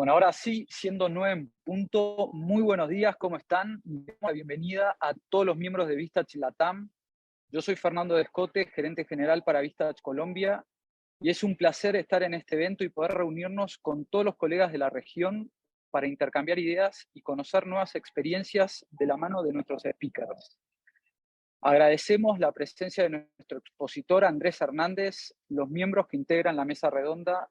Bueno, ahora sí, siendo 9 en punto, muy buenos días, ¿cómo están? Damos la bienvenida a todos los miembros de Vistach Latam. Yo soy Fernando Descote, gerente general para Vistach Colombia, y es un placer estar en este evento y poder reunirnos con todos los colegas de la región para intercambiar ideas y conocer nuevas experiencias de la mano de nuestros speakers. Agradecemos la presencia de nuestro expositor Andrés Hernández, los miembros que integran la mesa redonda,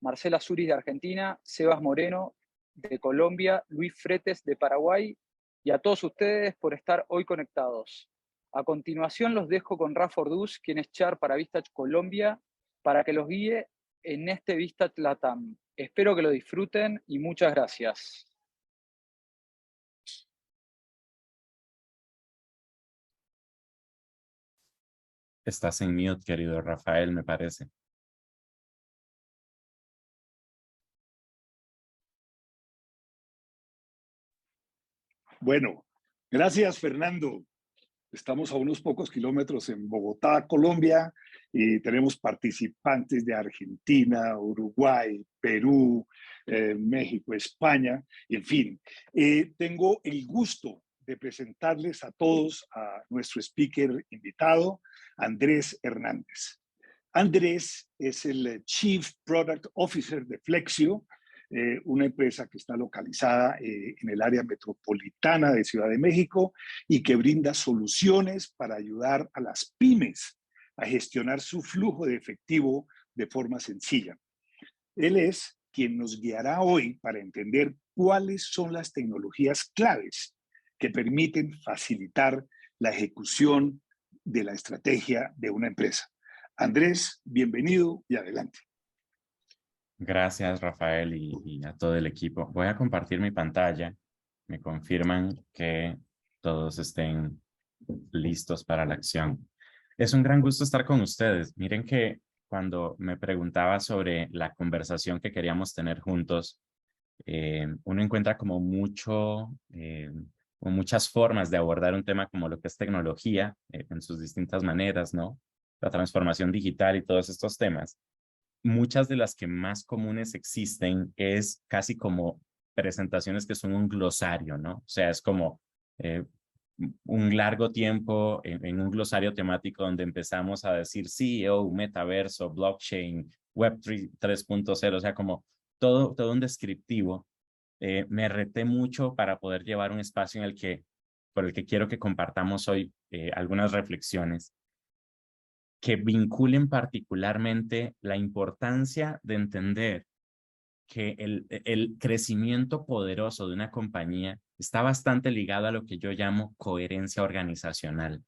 Marcela Zuriz de Argentina, Sebas Moreno de Colombia, Luis Fretes de Paraguay, y a todos ustedes por estar hoy conectados. A continuación los dejo con Rafa Orduz, quien es Char para Vistach Colombia, para que los guíe en este Vistach Latam. Espero que lo disfruten y muchas gracias. Estás en mute, querido Rafael, me parece. Bueno, gracias, Fernando. Estamos a unos pocos kilómetros en Bogotá, Colombia, y tenemos participantes de Argentina, Uruguay, Perú, México, España, y en fin. Tengo el gusto de presentarles a todos a nuestro speaker invitado, Andrés Hernández. Andrés es el Chief Product Officer de Flexio, una empresa que está localizada en el área metropolitana de Ciudad de México y que brinda soluciones para ayudar a las pymes a gestionar su flujo de efectivo de forma sencilla. Él es quien nos guiará hoy para entender cuáles son las tecnologías claves que permiten facilitar la ejecución de la estrategia de una empresa. Andrés, bienvenido y adelante. Gracias, Rafael, y a todo el equipo. Voy a compartir mi pantalla. Me confirman que todos estén listos para la acción. Es un gran gusto estar con ustedes. Miren que cuando me preguntaba sobre la conversación que queríamos tener juntos, uno encuentra como muchas formas de abordar un tema como lo que es tecnología, en sus distintas maneras, ¿no? La transformación digital y todos estos temas. Muchas de las que más comunes existen es casi como presentaciones que son un glosario, ¿no? O sea, es como un largo tiempo en un glosario temático donde empezamos a decir CEO, metaverso, blockchain, Web 3.0, o sea, como todo un descriptivo. Me reté mucho para poder llevar un espacio por el que quiero que compartamos hoy algunas reflexiones que vinculen particularmente la importancia de entender que el crecimiento poderoso de una compañía está bastante ligado a lo que yo llamo coherencia organizacional.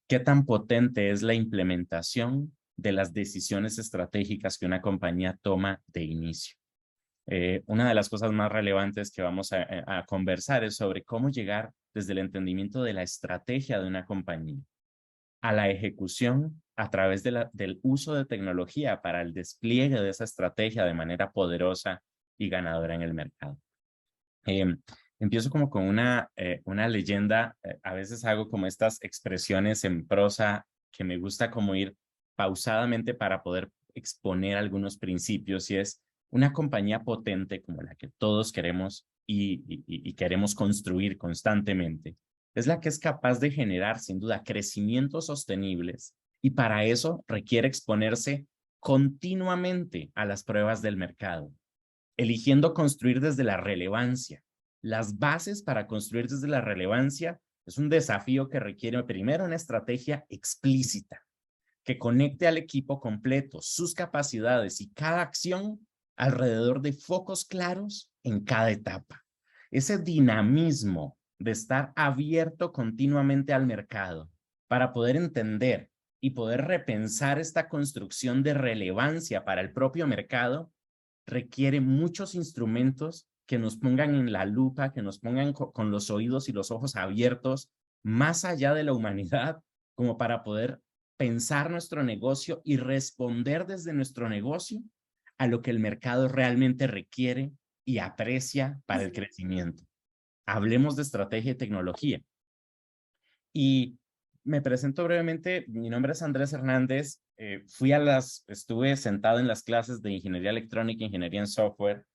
¿Qué tan potente es la implementación de las decisiones estratégicas que una compañía toma de inicio? Una de las cosas más relevantes que vamos a conversar es sobre cómo llegar desde el entendimiento de la estrategia de una compañía a la ejecución a través del uso de tecnología para el despliegue de esa estrategia de manera poderosa y ganadora en el mercado. Empiezo como con una leyenda. A veces hago como estas expresiones en prosa que me gusta como ir pausadamente para poder exponer algunos principios, y es una compañía potente como la que todos queremos y queremos construir constantemente. Es la que es capaz de generar, sin duda, crecimientos sostenibles, y para eso requiere exponerse continuamente a las pruebas del mercado, eligiendo construir desde la relevancia. Las bases para construir desde la relevancia es un desafío que requiere primero una estrategia explícita que conecte al equipo completo, sus capacidades y cada acción alrededor de focos claros en cada etapa. Ese dinamismo de estar abierto continuamente al mercado para poder entender y poder repensar esta construcción de relevancia para el propio mercado requiere muchos instrumentos que nos pongan en la lupa, que nos pongan con los oídos y los ojos abiertos más allá de la humanidad, como para poder pensar nuestro negocio y responder desde nuestro negocio a lo que el mercado realmente requiere y aprecia para el crecimiento. Hablemos de estrategia y tecnología. Y me presento brevemente. Mi nombre es Andrés Hernández. Estuve sentado en las clases de ingeniería electrónica e ingeniería en software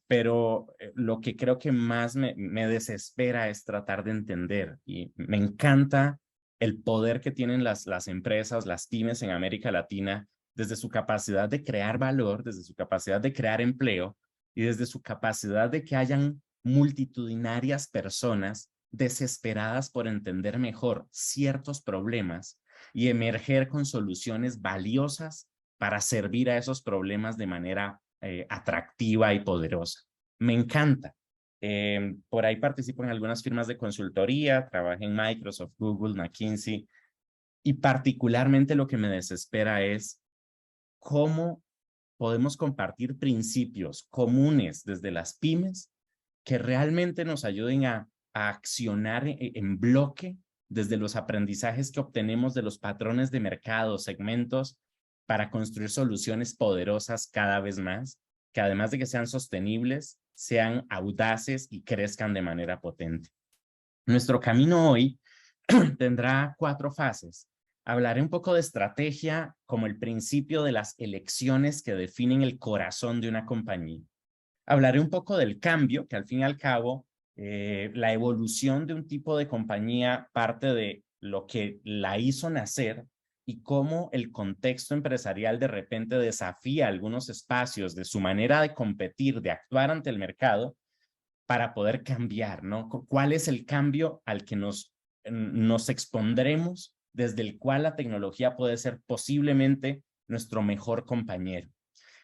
Pero lo que creo que más me desespera es tratar de entender, y me encanta el poder que tienen las empresas, las pymes en América Latina, desde su capacidad de crear valor, desde su capacidad de crear empleo y desde su capacidad de que hayan multitudinarias personas desesperadas por entender mejor ciertos problemas y emerger con soluciones valiosas para servir a esos problemas de manera atractiva y poderosa. Me encanta. Por ahí participo en algunas firmas de consultoría, trabajé en Microsoft, Google, McKinsey, y particularmente lo que me desespera es cómo podemos compartir principios comunes desde las pymes que realmente nos ayuden a accionar en bloque desde los aprendizajes que obtenemos de los patrones de mercado, segmentos, para construir soluciones poderosas cada vez más, que además de que sean sostenibles, sean audaces y crezcan de manera potente. Nuestro camino hoy tendrá 4 fases. Hablaré un poco de estrategia como el principio de las elecciones que definen el corazón de una compañía. Hablaré un poco del cambio, que al fin y al cabo, la evolución de un tipo de compañía parte de lo que la hizo nacer y cómo el contexto empresarial de repente desafía algunos espacios de su manera de competir, de actuar ante el mercado para poder cambiar, ¿no? ¿Cuál es el cambio al que nos expondremos, desde el cual la tecnología puede ser posiblemente nuestro mejor compañero?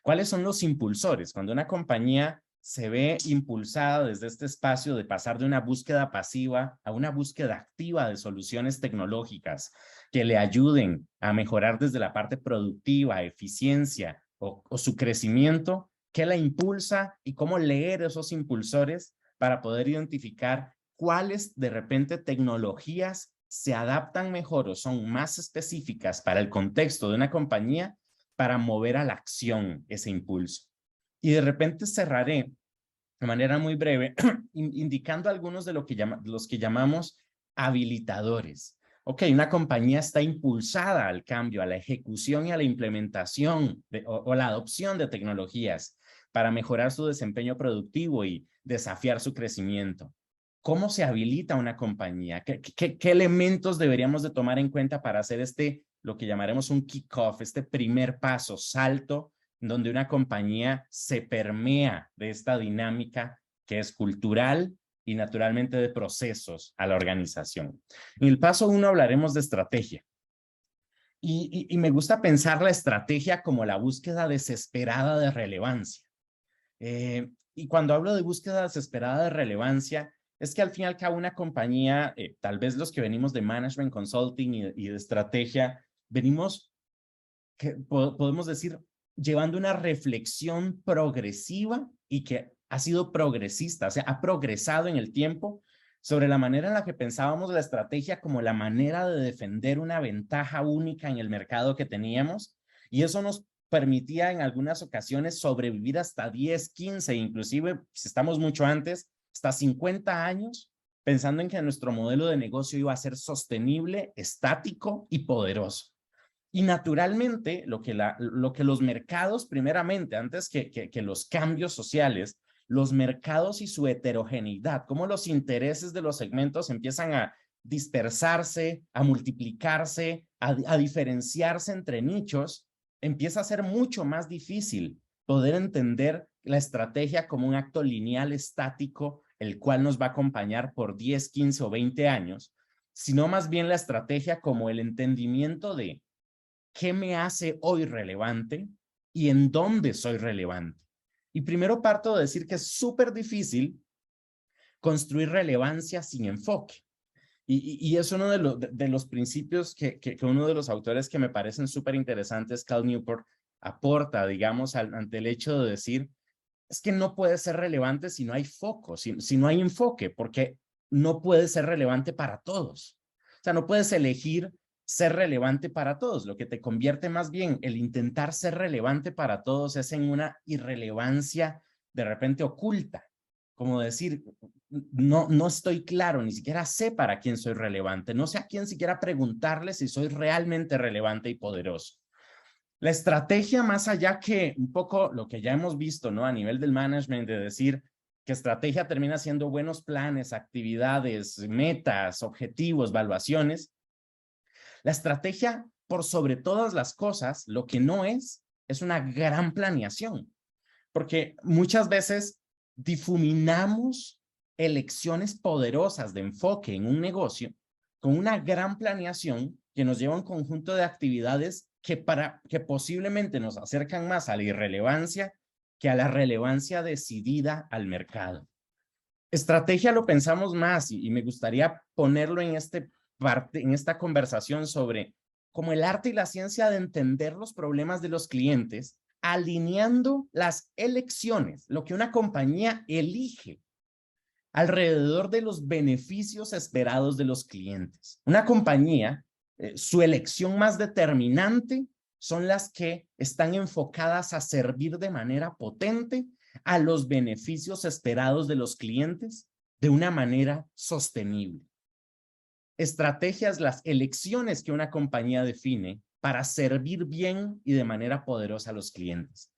¿Cuáles son los impulsores? Cuando una compañía se ve impulsada desde este espacio de pasar de una búsqueda pasiva a una búsqueda activa de soluciones tecnológicas que le ayuden a mejorar desde la parte productiva, eficiencia o su crecimiento, ¿qué la impulsa y cómo leer esos impulsores para poder identificar cuáles de repente tecnologías se adaptan mejor o son más específicas para el contexto de una compañía para mover a la acción ese impulso? Y de repente cerraré de manera muy breve indicando algunos de los que llamamos habilitadores. Ok, una compañía está impulsada al cambio, a la ejecución y a la implementación o la adopción de tecnologías para mejorar su desempeño productivo y desafiar su crecimiento. ¿Cómo se habilita una compañía? ¿Qué elementos deberíamos de tomar en cuenta para hacer lo que llamaremos un kickoff, este primer paso, salto, donde una compañía se permea de esta dinámica que es cultural y naturalmente de procesos a la organización? En el paso 1 hablaremos de estrategia. Y me gusta pensar la estrategia como la búsqueda desesperada de relevancia. Y cuando hablo de búsqueda desesperada de relevancia, es que al fin y al cabo una compañía, tal vez los que venimos de management consulting y de estrategia, venimos, podemos decir, llevando una reflexión progresiva y que ha sido progresista, o sea, ha progresado en el tiempo sobre la manera en la que pensábamos la estrategia como la manera de defender una ventaja única en el mercado que teníamos, y eso nos permitía en algunas ocasiones sobrevivir hasta 10, 15, inclusive si estamos mucho antes, hasta 50 años, pensando en que nuestro modelo de negocio iba a ser sostenible, estático y poderoso. Y naturalmente, lo que los mercados, primeramente, antes que los cambios sociales, los mercados y su heterogeneidad, cómo los intereses de los segmentos empiezan a dispersarse, a multiplicarse, a diferenciarse entre nichos, empieza a ser mucho más difícil poder entender la estrategia como un acto lineal estático, el cual nos va a acompañar por 10, 15 o 20 años, sino más bien la estrategia como el entendimiento de qué me hace hoy relevante y en dónde soy relevante. Y primero parto de decir que es súper difícil construir relevancia sin enfoque. Y es uno de los principios que uno de los autores que me parecen súper interesantes, Cal Newport, aporta, digamos, ante el hecho de decir, es que no puede ser relevante si no hay foco, si no hay enfoque, porque no puede ser relevante para todos. O sea, no puedes elegir ser relevante para todos. Lo que te convierte más bien el intentar ser relevante para todos es en una irrelevancia de repente oculta. Como decir, no estoy claro, ni siquiera sé para quién soy relevante, no sé a quién siquiera preguntarle si soy realmente relevante y poderoso. La estrategia, más allá que un poco lo que ya hemos visto, ¿no? A nivel del management, de decir que estrategia termina siendo buenos planes, actividades, metas, objetivos, evaluaciones. La estrategia, por sobre todas las cosas, lo que no es una gran planeación. Porque muchas veces difuminamos elecciones poderosas de enfoque en un negocio con una gran planeación que nos lleva a un conjunto de actividades que posiblemente nos acercan más a la irrelevancia que a la relevancia decidida al mercado. Estrategia lo pensamos más y me gustaría ponerlo en esta conversación sobre como el arte y la ciencia de entender los problemas de los clientes, alineando las elecciones, lo que una compañía elige alrededor de los beneficios esperados de los clientes. Una compañía, su elección más determinante son las que están enfocadas a servir de manera potente a los beneficios esperados de los clientes de una manera sostenible. Estrategias, las elecciones que una compañía define para servir bien y de manera poderosa a los clientes.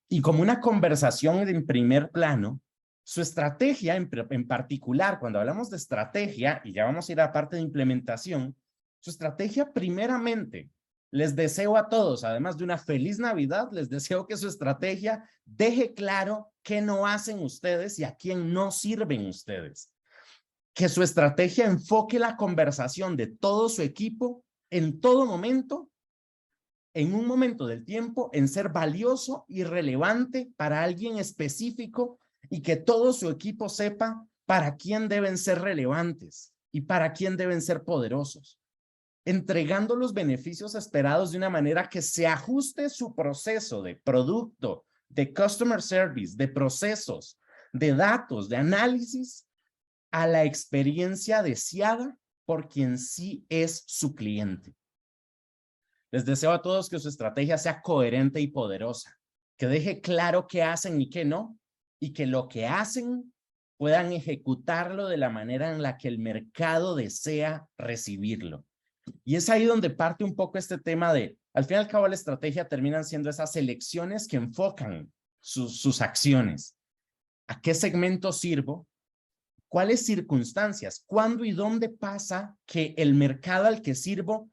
Y como una conversación en primer plano, su estrategia en particular, cuando hablamos de estrategia, y ya vamos a ir a la parte de implementación, su estrategia primeramente, les deseo a todos, además de una feliz Navidad, les deseo que su estrategia deje claro qué no hacen ustedes y a quién no sirven ustedes. Que su estrategia enfoque la conversación de todo su equipo en todo momento, en un momento del tiempo, en ser valioso y relevante para alguien específico y que todo su equipo sepa para quién deben ser relevantes y para quién deben ser poderosos, entregando los beneficios esperados de una manera que se ajuste su proceso de producto, de customer service, de procesos, de datos, de análisis, a la experiencia deseada por quien sí es su cliente. Les deseo a todos que su estrategia sea coherente y poderosa, que deje claro qué hacen y qué no, y que lo que hacen puedan ejecutarlo de la manera en la que el mercado desea recibirlo. Y es ahí donde parte un poco este tema de, al fin y al cabo, la estrategia terminan siendo esas elecciones que enfocan sus acciones. ¿A qué segmento sirvo? ¿Cuáles circunstancias? ¿Cuándo y dónde pasa que el mercado al que sirvo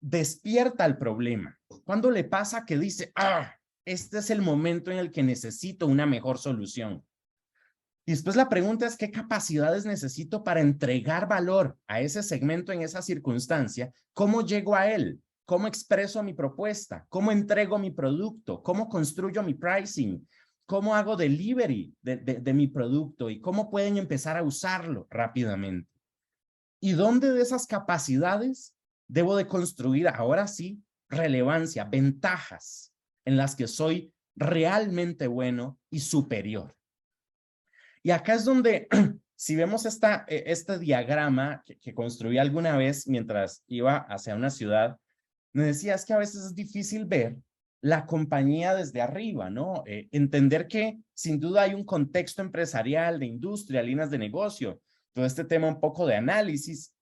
despierta el problema? ¿Cuándo le pasa que dice, este es el momento en el que necesito una mejor solución? Y después la pregunta es, ¿qué capacidades necesito para entregar valor a ese segmento en esa circunstancia? ¿Cómo llego a él? ¿Cómo expreso mi propuesta? ¿Cómo entrego mi producto? ¿Cómo construyo mi pricing? ¿Cómo hago delivery de mi producto? ¿Y cómo pueden empezar a usarlo rápidamente? ¿Y dónde de esas capacidades debo de construir, ahora sí, relevancia, ventajas en las que soy realmente bueno y superior? Y acá es donde, si vemos este diagrama que construí alguna vez mientras iba hacia una ciudad, me decía, es que a veces es difícil ver la compañía desde arriba, ¿no? Entender que sin duda hay un contexto empresarial, de industria, líneas de negocio, todo este tema un poco de análisis.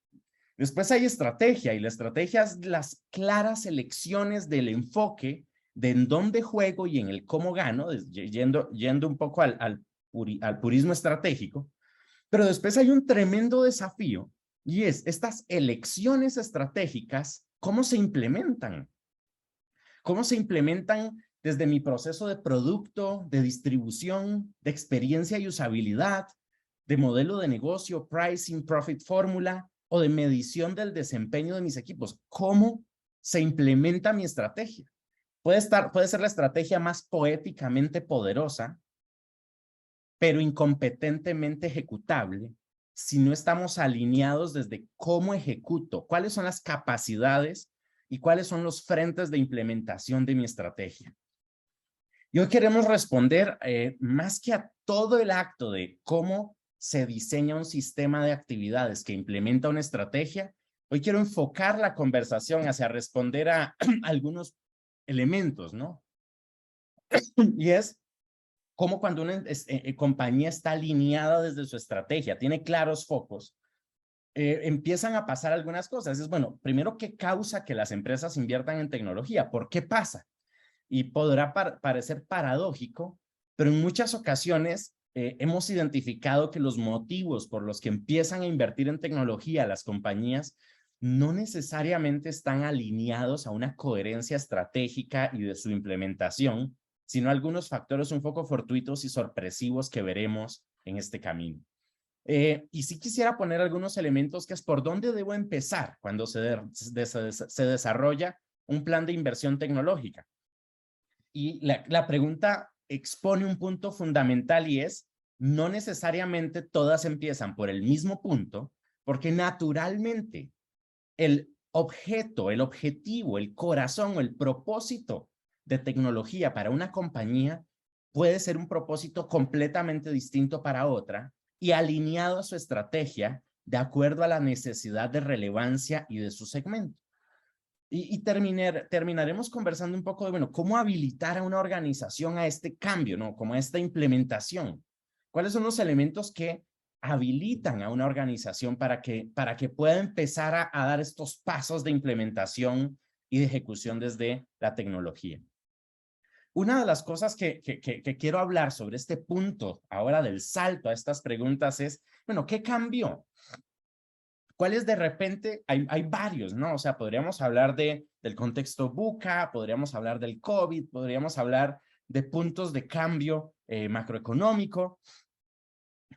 Después hay estrategia, y la estrategia es las claras elecciones del enfoque de en dónde juego y en el cómo gano, yendo un poco al purismo estratégico. Pero después hay un tremendo desafío, y es estas elecciones estratégicas, ¿cómo se implementan? ¿Cómo se implementan desde mi proceso de producto, de distribución, de experiencia y usabilidad, de modelo de negocio, pricing, profit fórmula, o de medición del desempeño de mis equipos? ¿Cómo se implementa mi estrategia? Puede ser la estrategia más poéticamente poderosa, pero incompetentemente ejecutable si no estamos alineados desde cómo ejecuto, cuáles son las capacidades y cuáles son los frentes de implementación de mi estrategia. Y hoy queremos responder más que a todo el acto de cómo se diseña un sistema de actividades que implementa una estrategia. Hoy quiero enfocar la conversación hacia responder a algunos elementos, ¿no? Y es cómo cuando una compañía está alineada desde su estrategia, tiene claros focos, empiezan a pasar algunas cosas. Es bueno, primero, ¿qué causa que las empresas inviertan en tecnología? ¿Por qué pasa? y podrá parecer paradójico, pero en muchas ocasiones hemos identificado que los motivos por los que empiezan a invertir en tecnología las compañías no necesariamente están alineados a una coherencia estratégica y de su implementación, sino algunos factores un poco fortuitos y sorpresivos que veremos en este camino. Y sí quisiera poner algunos elementos que es por dónde debo empezar cuando se desarrolla un plan de inversión tecnológica. Y la pregunta expone un punto fundamental y es, no necesariamente todas empiezan por el mismo punto, porque naturalmente el objeto, el objetivo, el corazón o el propósito de tecnología para una compañía puede ser un propósito completamente distinto para otra y alineado a su estrategia de acuerdo a la necesidad de relevancia y de su segmento. Y terminaremos conversando un poco de, bueno, cómo habilitar a una organización a este cambio, ¿no? Como a esta implementación. ¿Cuáles son los elementos que habilitan a una organización para que pueda empezar a dar estos pasos de implementación y de ejecución desde la tecnología? Una de las cosas que quiero hablar sobre este punto ahora del salto a estas preguntas es, bueno, ¿qué cambió? ¿Cuáles de repente? Hay varios, ¿no? O sea, podríamos hablar del contexto VUCA, podríamos hablar del COVID, podríamos hablar de puntos de cambio macroeconómico.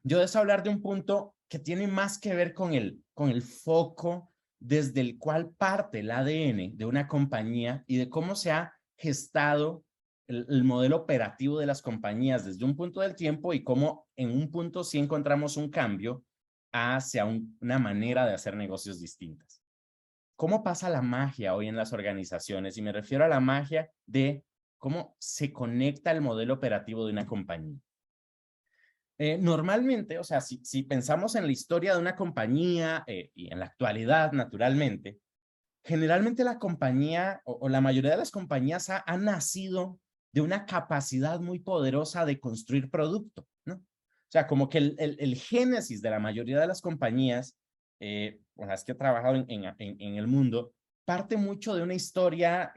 Yo deseo hablar de un punto que tiene más que ver con el foco desde el cual parte el ADN de una compañía y de cómo se ha gestado el modelo operativo de las compañías desde un punto del tiempo y cómo en un punto sí encontramos un cambio hacia una manera de hacer negocios distintas. ¿Cómo pasa la magia hoy en las organizaciones? Y me refiero a la magia de cómo se conecta el modelo operativo de una compañía. Normalmente, o sea, si pensamos en la historia de una compañía y en la actualidad, naturalmente, generalmente la compañía o la mayoría de las compañías ha nacido de una capacidad muy poderosa de construir producto, ¿no? O sea, como que el génesis de la mayoría de las compañías con las que he trabajado en el mundo parte mucho de una historia,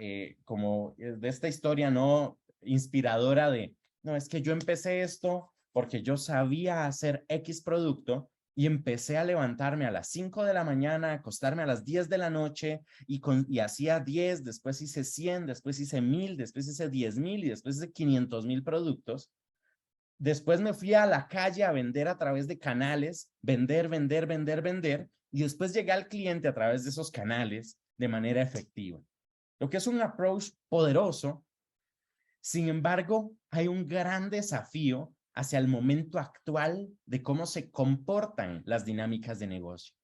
como de esta historia no inspiradora de, no, es que yo empecé esto porque yo sabía hacer X producto y empecé a levantarme a las 5 de la mañana, a acostarme a las 10 de la noche y hacía 10, después hice 100, después hice 1000, después hice 10,000 y después hice 500,000 productos. Después me fui a la calle a vender a través de canales, vender, y después llegué al cliente a través de esos canales de manera efectiva. Lo que es un approach poderoso. Sin embargo, hay un gran desafío hacia el momento actual de cómo se comportan las dinámicas de negocio.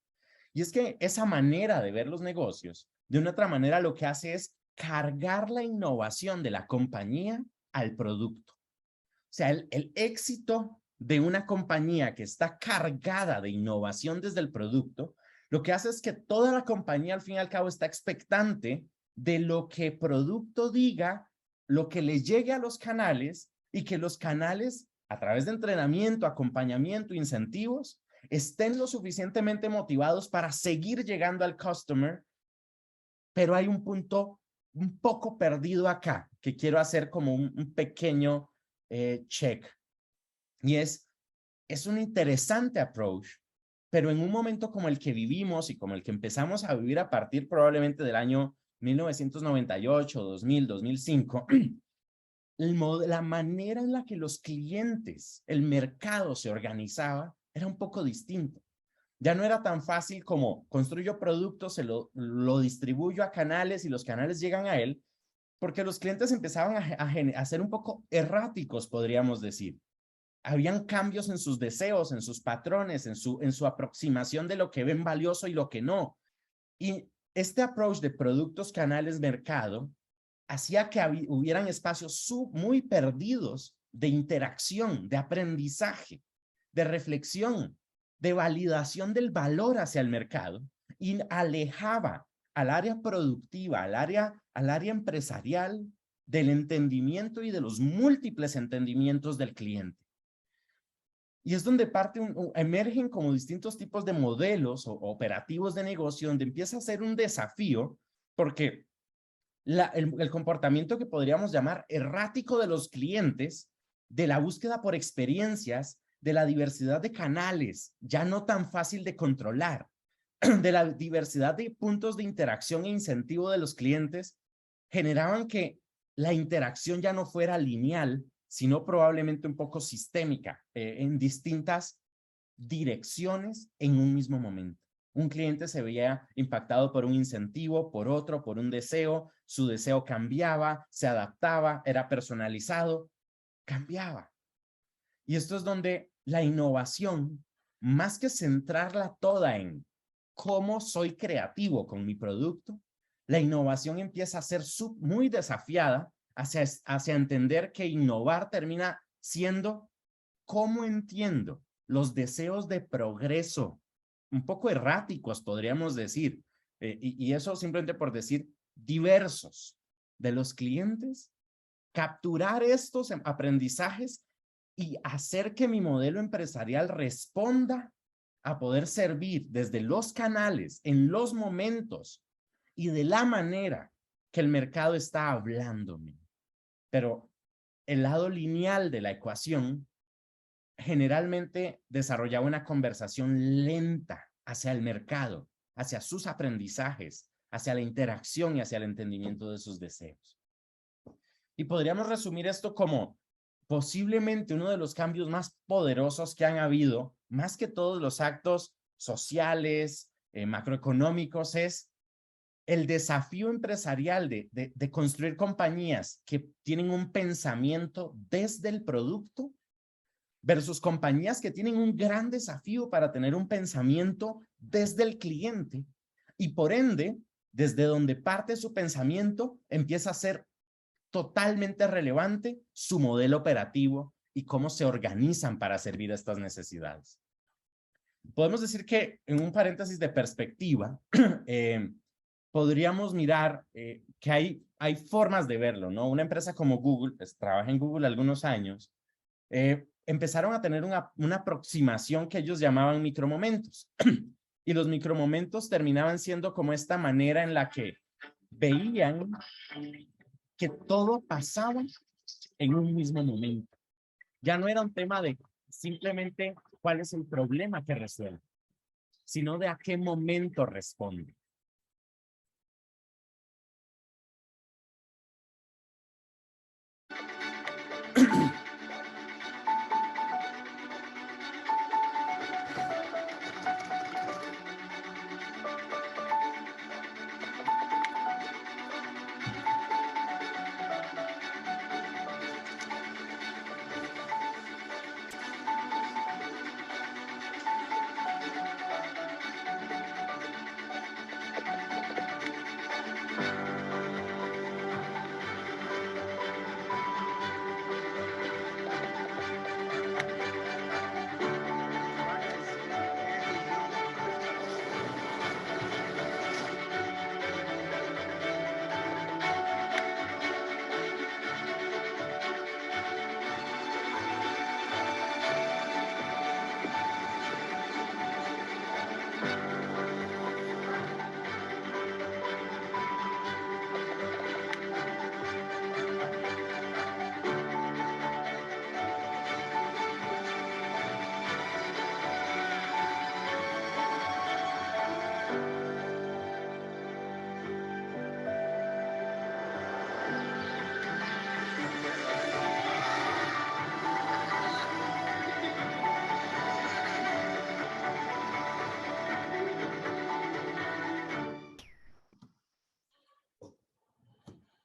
Y es que esa manera de ver los negocios, de una otra manera, lo que hace es cargar la innovación de la compañía al producto. O sea, el éxito de una compañía que está cargada de innovación desde el producto, lo que hace es que toda la compañía al fin y al cabo está expectante de lo que producto diga, lo que le llegue a los canales y que los canales, a través de entrenamiento, acompañamiento, incentivos, estén lo suficientemente motivados para seguir llegando al customer. Pero hay un punto un poco perdido acá que quiero hacer como un pequeño check. Y es un interesante approach, pero en un momento como el que vivimos y como el que empezamos a vivir a partir probablemente del año 1998, 2000, 2005, la manera en la que los clientes, el mercado se organizaba era un poco distinto. Ya no era tan fácil como construyo productos, lo distribuyo a canales y los canales llegan a él, porque los clientes empezaban a ser un poco erráticos, podríamos decir. Habían cambios en sus deseos, en sus patrones, en su aproximación de lo que ven valioso y lo que no. Y este approach de productos, canales, mercado, hacía que hubieran espacios muy perdidos de interacción, de aprendizaje, de reflexión, de validación del valor hacia el mercado y alejaba al área productiva, al área empresarial del entendimiento y de los múltiples entendimientos del cliente. Y es donde emergen como distintos tipos de modelos o operativos de negocio, donde empieza a ser un desafío, porque el comportamiento que podríamos llamar errático de los clientes, de la búsqueda por experiencias, de la diversidad de canales, ya no tan fácil de controlar, de la diversidad de puntos de interacción e incentivo de los clientes, generaban que la interacción ya no fuera lineal, sino probablemente un poco sistémica, en distintas direcciones en un mismo momento. Un cliente se veía impactado por un incentivo, por otro, por un deseo, su deseo cambiaba, se adaptaba, era personalizado, cambiaba. Y esto es donde la innovación, más que centrarla toda en cómo soy creativo con mi producto, la innovación empieza a ser muy desafiada hacia entender que innovar termina siendo cómo entiendo los deseos de progreso, un poco erráticos, podríamos decir, y eso simplemente por decir diversos de los clientes, capturar estos aprendizajes y hacer que mi modelo empresarial responda a poder servir desde los canales, en los momentos y de la manera que el mercado está hablándome. Pero el lado lineal de la ecuación generalmente desarrollaba una conversación lenta hacia el mercado, hacia sus aprendizajes, hacia la interacción y hacia el entendimiento de sus deseos. Y podríamos resumir esto como posiblemente uno de los cambios más poderosos que han habido, más que todos los actos sociales, macroeconómicos, es el desafío empresarial de construir compañías que tienen un pensamiento desde el producto versus compañías que tienen un gran desafío para tener un pensamiento desde el cliente y por ende, desde donde parte su pensamiento, empieza a ser totalmente relevante su modelo operativo y cómo se organizan para servir a estas necesidades. Podemos decir que en un paréntesis de perspectiva, podríamos mirar que hay formas de verlo, ¿no? Una empresa como Google, pues trabaja en Google algunos años, empezaron a tener una aproximación que ellos llamaban micromomentos. Y los micromomentos terminaban siendo como esta manera en la que veían que todo pasaba en un mismo momento. Ya no era un tema de simplemente cuál es el problema que resuelve, sino de a qué momento responde.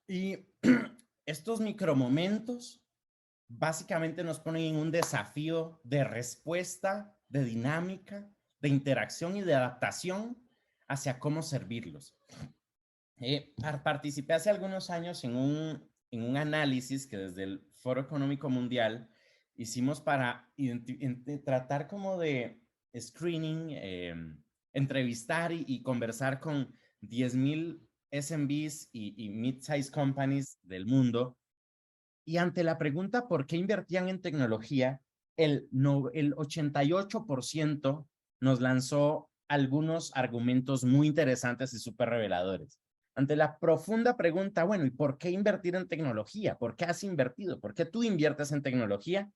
Y estos micromomentos básicamente nos ponen en un desafío de respuesta, de dinámica, de interacción y de adaptación hacia cómo servirlos. Participé hace algunos años en un análisis que desde el Foro Económico Mundial hicimos para tratar como de screening, entrevistar y conversar con 10,000 SMBs y mid-size companies del mundo. Y ante la pregunta por qué invertían en tecnología, el 88% nos lanzó algunos argumentos muy interesantes y súper reveladores. ante la profunda pregunta, bueno, ¿y por qué invertir en tecnología? ¿Por qué has invertido? ¿Por qué tú inviertes en tecnología?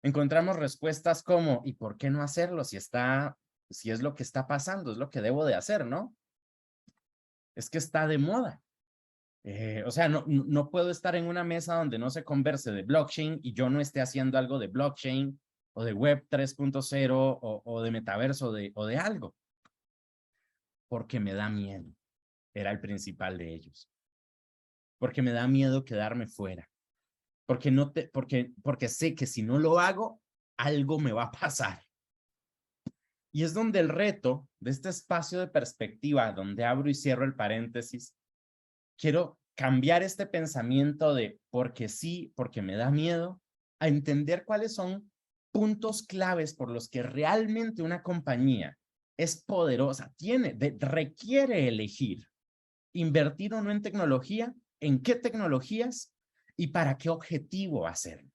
Encontramos respuestas como, ¿y por qué no hacerlo si es lo que está pasando, es lo que debo de hacer, ¿no? Es que está de moda. O sea, no puedo estar en una mesa donde no se converse de blockchain y yo no esté haciendo algo de blockchain o de web 3.0 o de metaverso o de algo. Porque me da miedo. Era el principal de ellos. Porque me da miedo quedarme fuera. Porque sé que si no lo hago, algo me va a pasar. Y es donde el reto de este espacio de perspectiva, donde abro y cierro el paréntesis, quiero cambiar este pensamiento de porque sí, porque me da miedo, a entender cuáles son puntos claves por los que realmente una compañía es poderosa, requiere elegir invertir o no en tecnología, en qué tecnologías y para qué objetivo hacerlo.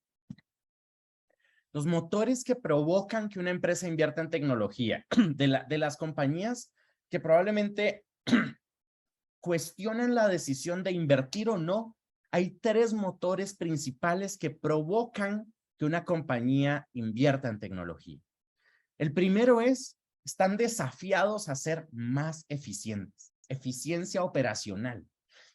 Los motores que provocan que una empresa invierta en tecnología, de las compañías que probablemente cuestionan la decisión de invertir o no, hay 3 motores principales que provocan que una compañía invierta en tecnología. El primero están desafiados a ser más eficientes, eficiencia operacional.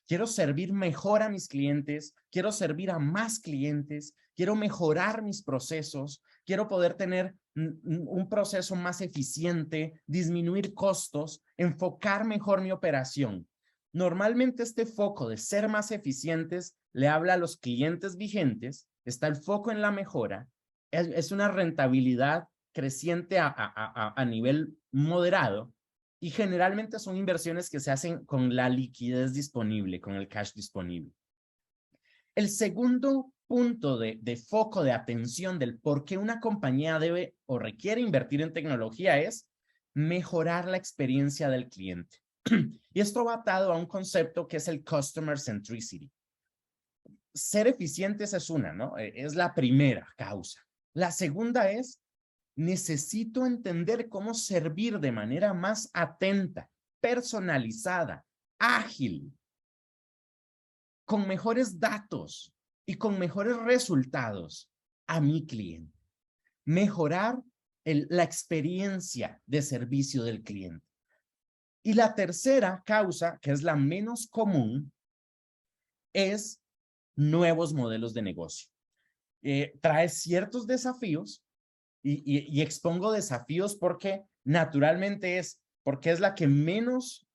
Quiero servir mejor a mis clientes, quiero servir a más clientes, quiero mejorar mis procesos, quiero poder tener un proceso más eficiente, disminuir costos, enfocar mejor mi operación. Normalmente este foco de ser más eficientes le habla a los clientes vigentes, está el foco en la mejora, es una rentabilidad creciente a nivel moderado, y generalmente son inversiones que se hacen con la liquidez disponible, con el cash disponible. El segundo punto de foco de atención del por qué una compañía debe o requiere invertir en tecnología es mejorar la experiencia del cliente. Y esto va atado a un concepto que es el Customer Centricity. Ser eficientes es una, ¿no? Es la primera causa. La segunda es necesito entender cómo servir de manera más atenta, personalizada, ágil, con mejores datos y con mejores resultados a mi cliente. Mejorar la experiencia de servicio del cliente. Y la tercera causa, que es la menos común, es nuevos modelos de negocio. Trae ciertos desafíos, y expongo desafíos porque naturalmente porque es la que menos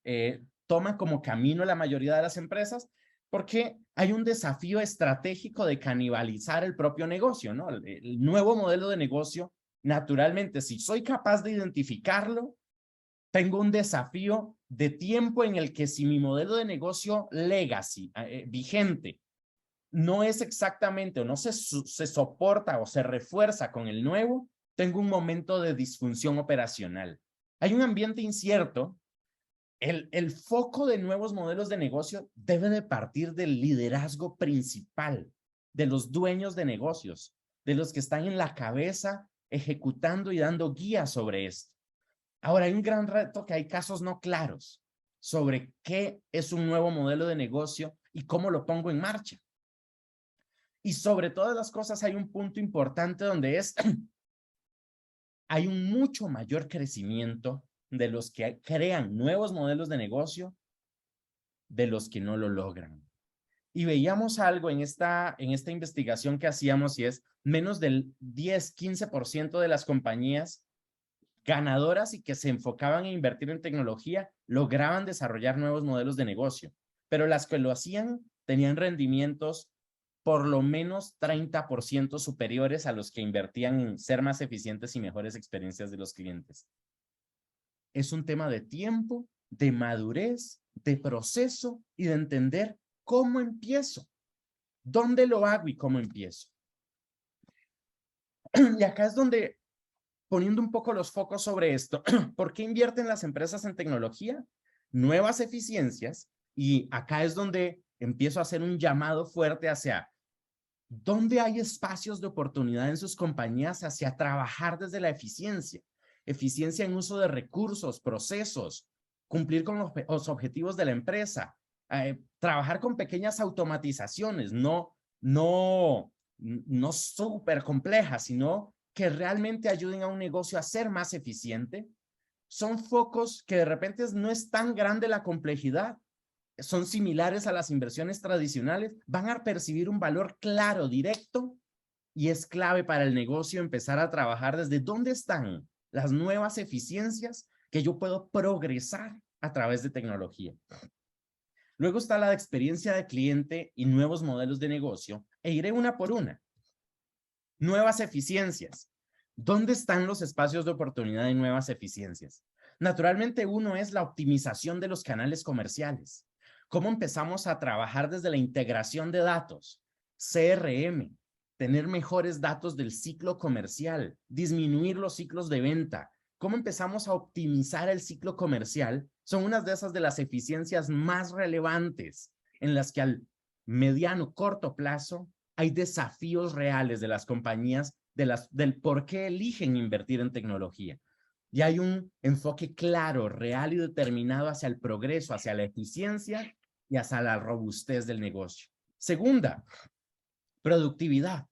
toma como camino la mayoría de las empresas, porque hay un desafío estratégico de canibalizar el propio negocio, ¿no? El nuevo modelo de negocio, naturalmente, si soy capaz de identificarlo, tengo un desafío de tiempo en el que si mi modelo de negocio legacy, vigente, no es exactamente o no se soporta o se refuerza con el nuevo, tengo un momento de disfunción operacional. Hay un ambiente incierto. El foco de nuevos modelos de negocio debe de partir del liderazgo principal, de los dueños de negocios, de los que están en la cabeza ejecutando y dando guías sobre esto. Ahora, hay un gran reto que hay casos no claros sobre qué es un nuevo modelo de negocio y cómo lo pongo en marcha. Y sobre todas las cosas hay un punto importante donde hay un mucho mayor crecimiento de los que crean nuevos modelos de negocio de los que no lo logran. Y veíamos algo en esta investigación que hacíamos y es menos del 10-15% de las compañías ganadoras y que se enfocaban en invertir en tecnología lograban desarrollar nuevos modelos de negocio, pero las que lo hacían tenían rendimientos por lo menos 30% superiores a los que invertían en ser más eficientes y mejores experiencias de los clientes. Es un tema de tiempo, de madurez, de proceso y de entender cómo empiezo, dónde lo hago y cómo empiezo. Y acá es donde, poniendo un poco los focos sobre esto, ¿por qué invierten las empresas en tecnología? Nuevas eficiencias, y acá es donde empiezo a hacer un llamado fuerte hacia ¿dónde hay espacios de oportunidad en sus compañías hacia trabajar desde la eficiencia? Eficiencia en uso de recursos, procesos, cumplir con los objetivos de la empresa, trabajar con pequeñas automatizaciones, no súper complejas, sino que realmente ayuden a un negocio a ser más eficiente. Son focos que de repente no es tan grande la complejidad, son similares a las inversiones tradicionales, van a percibir un valor claro, directo, y es clave para el negocio empezar a trabajar desde dónde están las nuevas eficiencias que yo puedo progresar a través de tecnología. Luego está la experiencia de cliente y nuevos modelos de negocio, e iré una por una. Nuevas eficiencias. ¿Dónde están los espacios de oportunidad de nuevas eficiencias? Naturalmente, uno es la optimización de los canales comerciales. ¿Cómo empezamos a trabajar desde la integración de datos? CRM, tener mejores datos del ciclo comercial, disminuir los ciclos de venta. ¿Cómo empezamos a optimizar el ciclo comercial? Son unas de esas de las eficiencias más relevantes en las que al mediano, corto plazo hay desafíos reales de las compañías del por qué eligen invertir en tecnología. Y hay un enfoque claro, real y determinado hacia el progreso, hacia la eficiencia y hacia la robustez del negocio. Segunda, productividad.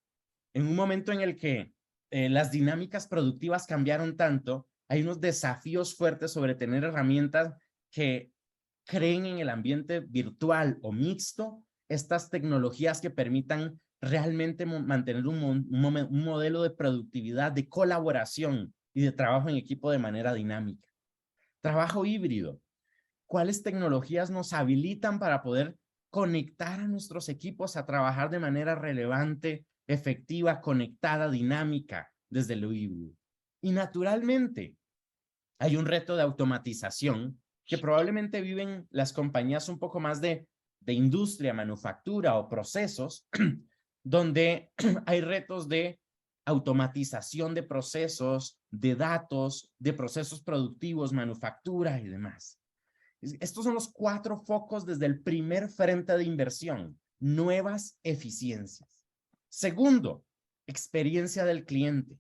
En un momento en el que las dinámicas productivas cambiaron tanto, hay unos desafíos fuertes sobre tener herramientas que creen en el ambiente virtual o mixto estas tecnologías que permitan realmente mantener un modelo de productividad, de colaboración y de trabajo en equipo de manera dinámica. Trabajo híbrido. ¿Cuáles tecnologías nos habilitan para poder conectar a nuestros equipos a trabajar de manera relevante, efectiva, conectada, dinámica desde lo híbrido? Y naturalmente, hay un reto de automatización que probablemente viven las compañías un poco más de industria, manufactura o procesos, donde hay retos de automatización de procesos, de datos, de procesos productivos, manufactura y demás. Estos son los 4 focos desde el primer frente de inversión, nuevas eficiencias. Segundo, experiencia del cliente.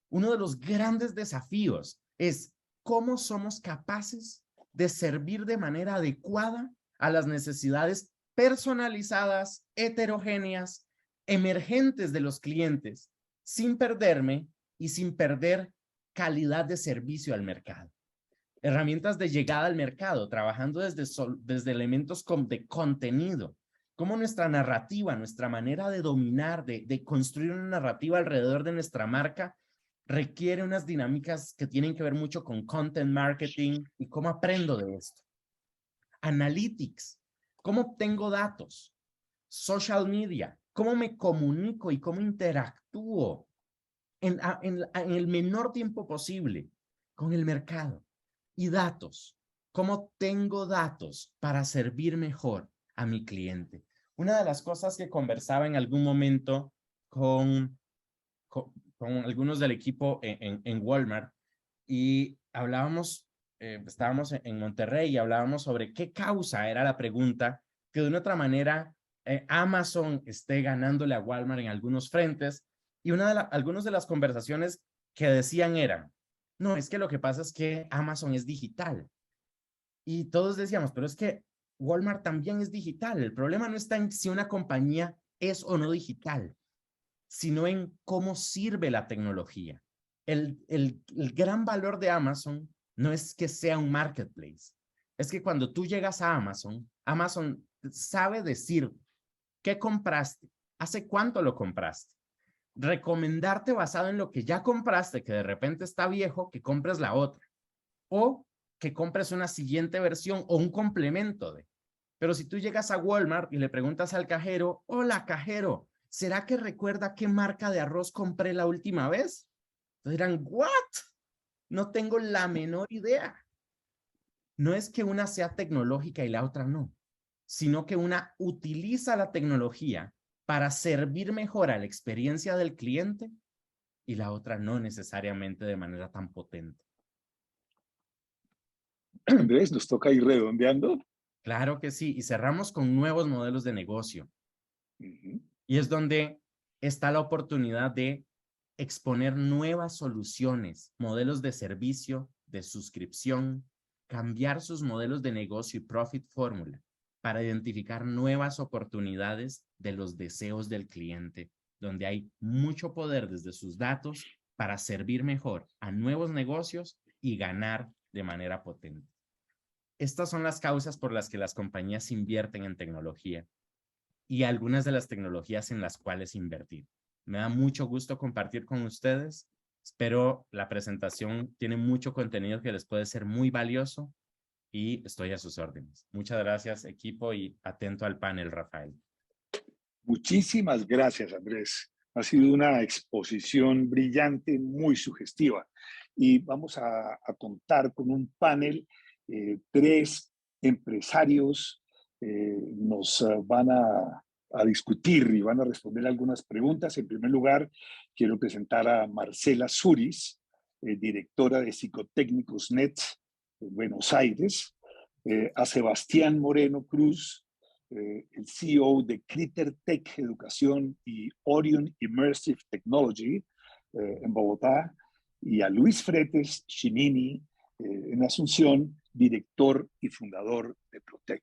Uno de los grandes desafíos es cómo somos capaces de servir de manera adecuada a las necesidades personalizadas, heterogéneas, emergentes de los clientes, sin perderme y sin perder calidad de servicio al mercado. Herramientas de llegada al mercado, trabajando desde elementos de contenido, como nuestra narrativa, nuestra manera de dominar, de construir una narrativa alrededor de nuestra marca, requiere unas dinámicas que tienen que ver mucho con content marketing y cómo aprendo de esto. Analytics, cómo obtengo datos. Social media, cómo me comunico y cómo interactúo en el menor tiempo posible con el mercado. Y datos, cómo tengo datos para servir mejor a mi cliente. Una de las cosas que conversaba en algún momento con algunos del equipo en Walmart y hablábamos, estábamos en Monterrey y hablábamos sobre qué causa era la pregunta que de una otra manera Amazon esté ganándole a Walmart en algunos frentes y algunas de las conversaciones que decían eran, no, es que lo que pasa es que Amazon es digital y todos decíamos, pero es que Walmart también es digital. El problema no está en si una compañía es o no digital, sino en cómo sirve la tecnología. El gran valor de Amazon no es que sea un marketplace, es que cuando tú llegas a Amazon, Amazon sabe decir qué compraste, hace cuánto lo compraste, recomendarte basado en lo que ya compraste, que de repente está viejo, que compres la otra, o que compres una siguiente versión o un complemento de. Pero si tú llegas a Walmart y le preguntas al cajero, hola cajero, ¿será que recuerda qué marca de arroz compré la última vez? Entonces dirán, ¿what? No tengo la menor idea. No es que una sea tecnológica y la otra no, sino que una utiliza la tecnología para servir mejor a la experiencia del cliente y la otra no necesariamente de manera tan potente. Andrés, nos toca ir redondeando. Claro que sí, y cerramos con nuevos modelos de negocio. Y es donde está la oportunidad de exponer nuevas soluciones, modelos de servicio, de suscripción, cambiar sus modelos de negocio y profit fórmula. para identificar nuevas oportunidades de los deseos del cliente, donde hay mucho poder desde sus datos para servir mejor a nuevos negocios y ganar de manera potente. Estas son las causas por las que las compañías invierten en tecnología y algunas de las tecnologías en las cuales invertir. Me da mucho gusto compartir con ustedes. Espero la presentación tiene mucho contenido que les puede ser muy valioso y estoy a sus órdenes. Muchas gracias, equipo, y atento al panel, Rafael. Muchísimas gracias, Andrés. Ha sido una exposición brillante, muy sugestiva. Y vamos a contar con un panel. Tres empresarios nos van a discutir y van a responder algunas preguntas. En primer lugar, quiero presentar a Marcela Suris, directora de Psicotécnicos Net en Buenos Aires, a Sebastián Moreno Cruz, el CEO de Critter Tech Educación y Orion Immersive Technology en Bogotá, y a Luis Fretes Chinini en Asunción, director y fundador de Protec.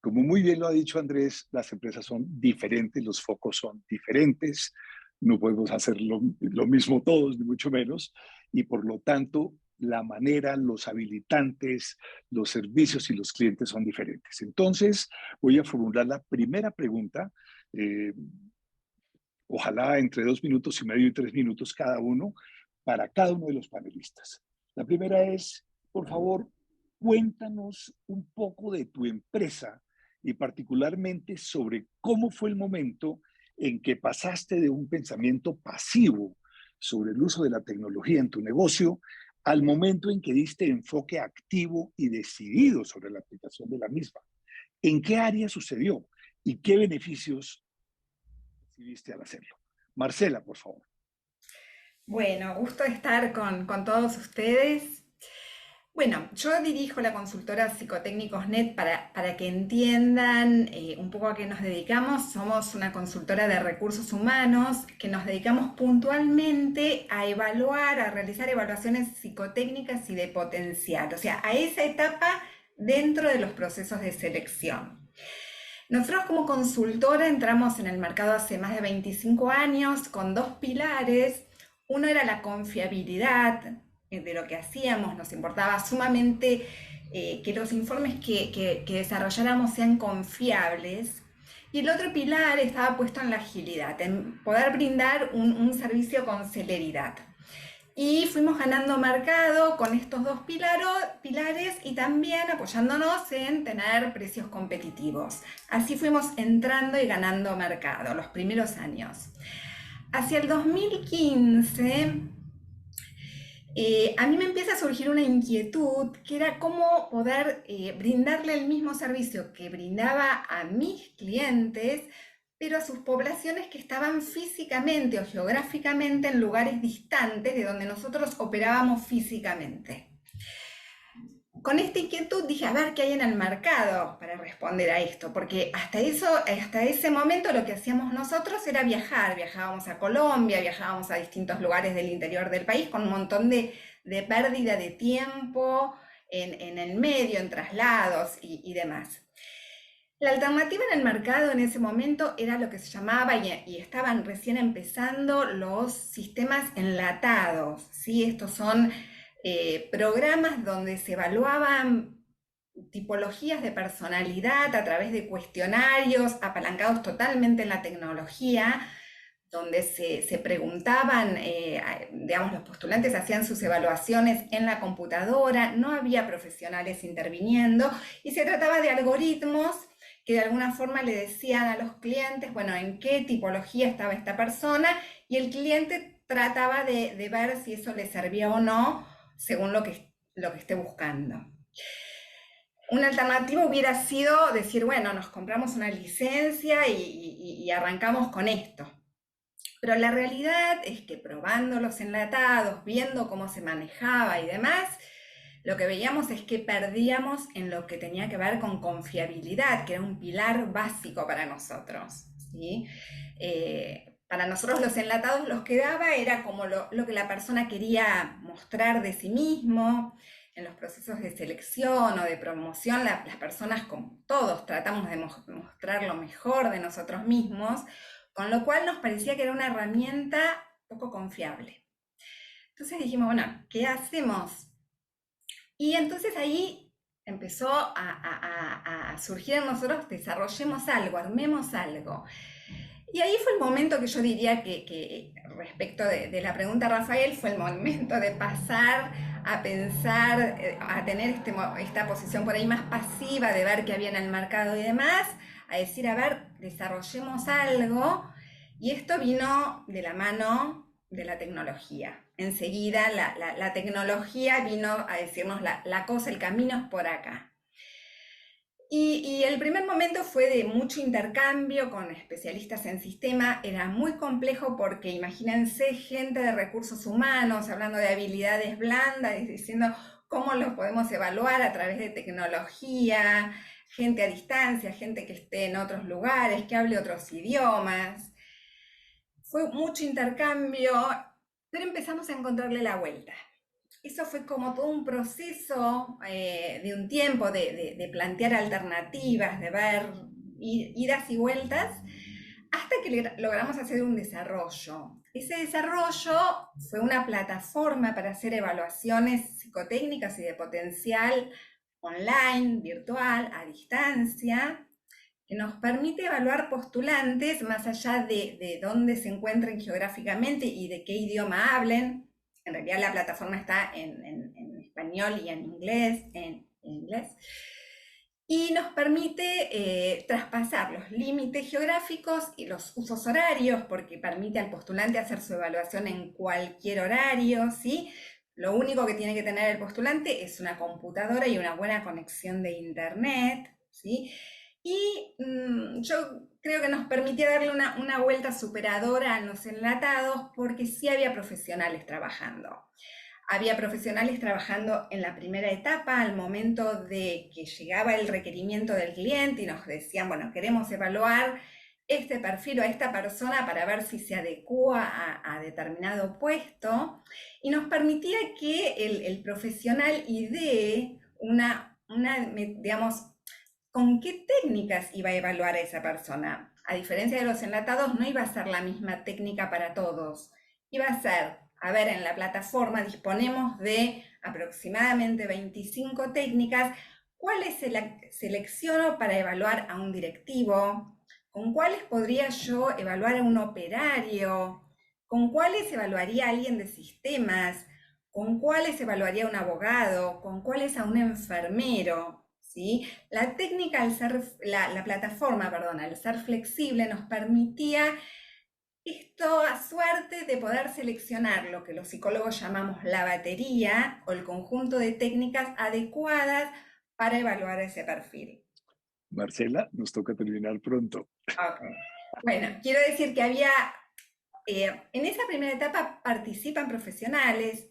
Como muy bien lo ha dicho Andrés, las empresas son diferentes, los focos son diferentes, no podemos hacer lo mismo todos, ni mucho menos, y por lo tanto la manera, los habilitantes, los servicios y los clientes son diferentes. Entonces, voy a formular la primera pregunta, ojalá entre 2 minutos y medio y 3 minutos cada uno, para cada uno de los panelistas. La primera es, por favor, cuéntanos un poco de tu empresa y particularmente sobre cómo fue el momento en que pasaste de un pensamiento pasivo sobre el uso de la tecnología en tu negocio al momento en que diste enfoque activo y decidido sobre la aplicación de la misma. ¿En qué área sucedió y qué beneficios recibiste al hacerlo? Marcela, por favor. Bueno, gusto de estar con todos ustedes. Bueno, yo dirijo la consultora Psicotécnicos Net para que entiendan un poco a qué nos dedicamos. Somos una consultora de recursos humanos que nos dedicamos puntualmente a evaluar, a realizar evaluaciones psicotécnicas y de potencial, o sea, a esa etapa dentro de los procesos de selección. Nosotros como consultora entramos en el mercado hace más de 25 años con dos pilares. Uno era la confiabilidad de lo que hacíamos, nos importaba sumamente que los informes que desarrolláramos sean confiables. Y el otro pilar estaba puesto en la agilidad, en poder brindar un servicio con celeridad. Y fuimos ganando mercado con estos dos pilares y también apoyándonos en tener precios competitivos. Así fuimos entrando y ganando mercado los primeros años. Hacia el 2015, a mí me empieza a surgir una inquietud que era cómo poder brindarle el mismo servicio que brindaba a mis clientes, pero a sus poblaciones que estaban físicamente o geográficamente en lugares distantes de donde nosotros operábamos físicamente. Con esta inquietud dije, a ver qué hay en el mercado para responder a esto, porque hasta ese momento lo que hacíamos nosotros era viajar. Viajábamos a Colombia, viajábamos a distintos lugares del interior del país con un montón de pérdida de tiempo en el medio, en traslados y demás. La alternativa en el mercado en ese momento era lo que se llamaba, y estaban recién empezando, los sistemas enlatados, ¿sí? Estos son programas donde se evaluaban tipologías de personalidad a través de cuestionarios apalancados totalmente en la tecnología, donde se preguntaban, digamos, los postulantes hacían sus evaluaciones en la computadora, no había profesionales interviniendo, y se trataba de algoritmos que de alguna forma le decían a los clientes, bueno, en qué tipología estaba esta persona, y el cliente trataba de ver si eso le servía o no, según lo que esté buscando. Una alternativa hubiera sido decir, bueno, nos compramos una licencia y arrancamos con esto. Pero la realidad es que probando los enlatados, viendo cómo se manejaba y demás, lo que veíamos es que perdíamos en lo que tenía que ver con confiabilidad, que era un pilar básico para nosotros, ¿sí? Para nosotros los enlatados los que daba era como lo que la persona quería mostrar de sí mismo, en los procesos de selección o de promoción, las personas, como todos, tratamos de mostrar lo mejor de nosotros mismos, con lo cual nos parecía que era una herramienta poco confiable. Entonces dijimos, bueno, ¿qué hacemos? Y entonces ahí empezó a surgir en nosotros, desarrollemos algo, armemos algo. Y ahí fue el momento que yo diría que respecto de la pregunta, Rafael, fue el momento de pasar a pensar, a tener esta posición por ahí más pasiva, de ver qué había en el mercado y demás, a decir, a ver, desarrollemos algo. Y esto vino de la mano de la tecnología. Enseguida la tecnología vino a decirnos la cosa, el camino es por acá. Y el primer momento fue de mucho intercambio con especialistas en sistema. Era muy complejo porque imagínense gente de recursos humanos hablando de habilidades blandas, diciendo cómo los podemos evaluar a través de tecnología, gente a distancia, gente que esté en otros lugares, que hable otros idiomas. Fue mucho intercambio, pero empezamos a encontrarle la vuelta. Eso fue como todo un proceso de un tiempo de plantear alternativas, de ver idas y vueltas, hasta que logramos hacer un desarrollo. Ese desarrollo fue una plataforma para hacer evaluaciones psicotécnicas y de potencial online, virtual, a distancia, que nos permite evaluar postulantes más allá de dónde se encuentren geográficamente y de qué idioma hablen. En realidad la plataforma está en español y en inglés, y nos permite traspasar los límites geográficos y los usos horarios, porque permite al postulante hacer su evaluación en cualquier horario, ¿sí? Lo único que tiene que tener el postulante es una computadora y una buena conexión de internet, ¿sí? Y yo creo que nos permitía darle una vuelta superadora a los enlatados, porque sí había profesionales trabajando. Había profesionales trabajando en la primera etapa, al momento de que llegaba el requerimiento del cliente y nos decían, bueno, queremos evaluar este perfil o a esta persona para ver si se adecua a determinado puesto, y nos permitía que el profesional idee digamos, con qué técnicas iba a evaluar a esa persona. A diferencia de los enlatados, no iba a ser la misma técnica para todos. Iba a ser, a ver, en la plataforma disponemos de aproximadamente 25 técnicas. ¿Cuáles selecciono para evaluar a un directivo? ¿Con cuáles podría yo evaluar a un operario? ¿Con cuáles evaluaría a alguien de sistemas? ¿Con cuáles evaluaría a un abogado? ¿Con cuáles a un enfermero? ¿Sí? La técnica, la plataforma, perdón, al ser flexible, nos permitía esto a suerte de poder seleccionar lo que los psicólogos llamamos la batería o el conjunto de técnicas adecuadas para evaluar ese perfil. Marcela, nos toca terminar pronto. Okay. Bueno, quiero decir que había, en esa primera etapa participan profesionales.